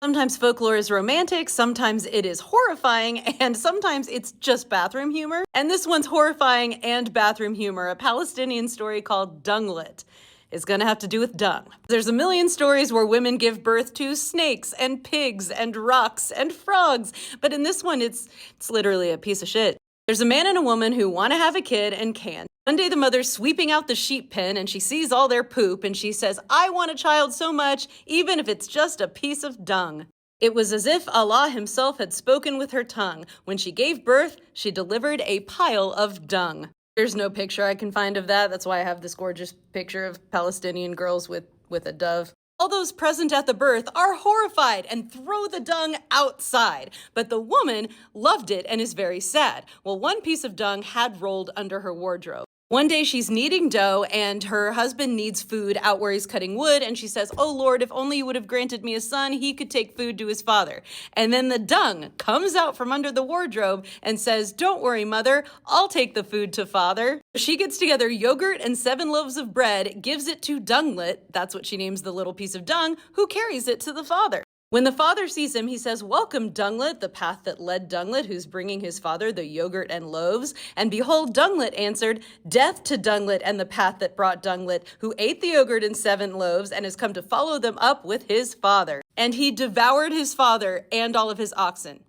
Sometimes folklore is romantic, sometimes it is horrifying, and sometimes it's just bathroom humor. And this one's horrifying and bathroom humor, a Palestinian story called Dunglet. It's gonna have to do with dung. There's a million stories where women give birth to snakes and pigs and rocks and frogs, but in this one, it's literally a piece of shit. There's a man and a woman who want to have a kid and can't. One day the mother's sweeping out the sheep pen and she sees all their poop and she says, "I want a child so much, even if it's just a piece of dung." It was as if Allah himself had spoken with her tongue. When she gave birth, she delivered a pile of dung. There's no picture I can find of that. That's why I have this gorgeous picture of Palestinian girls with a dove. All those present at the birth are horrified and throw the dung outside, but the woman loved it and is very sad. Well, one piece of dung had rolled under her wardrobe. One day she's kneading dough and her husband needs food out where he's cutting wood, and she says, "Oh Lord, if only you would have granted me a son, he could take food to his father." And then the dung comes out from under the wardrobe and says, "Don't worry, mother, I'll take the food to father." She gets together yogurt and 7 loaves of bread, gives it to Dunglet, that's what she names the little piece of dung, who carries it to the father. When the father sees him, he says, "Welcome, Dunglet, the path that led Dunglet, who's bringing his father the yogurt and loaves." And behold, Dunglet answered, "Death to Dunglet and the path that brought Dunglet, who ate the yogurt and 7 loaves and has come to follow them up with his father." And he devoured his father and all of his oxen.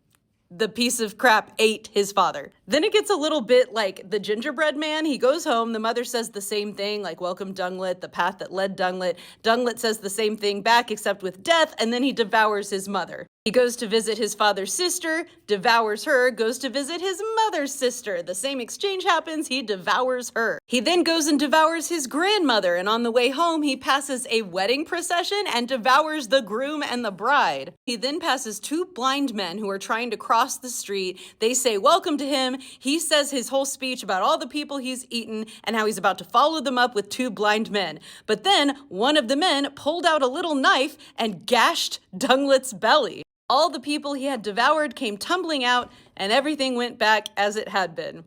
The piece of crap ate his father. Then it gets a little bit like the gingerbread man. He goes home, the mother says the same thing, like, "Welcome, Dunglet, the path that led Dunglet." Dunglet says the same thing back, except with death, and then he devours his mother. He goes to visit his father's sister, devours her, goes to visit his mother's sister. The same exchange happens, he devours her. He then goes and devours his grandmother, and on the way home, he passes a wedding procession and devours the groom and the bride. He then passes 2 blind men who are trying to cross the street. They say, "Welcome to him." He says his whole speech about all the people he's eaten and how he's about to follow them up with 2 blind men. But then one of the men pulled out a little knife and gashed Dunglet's belly. All the people he had devoured came tumbling out, and everything went back as it had been.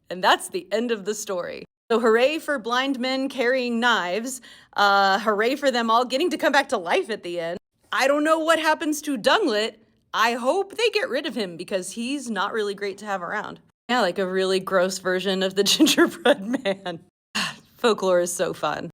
And that's the end of the story. So hooray for blind men carrying knives. Hooray for them all getting to come back to life at the end. I don't know what happens to Dunglet. I hope they get rid of him because he's not really great to have around. Yeah, like a really gross version of the gingerbread man. Folklore is so fun.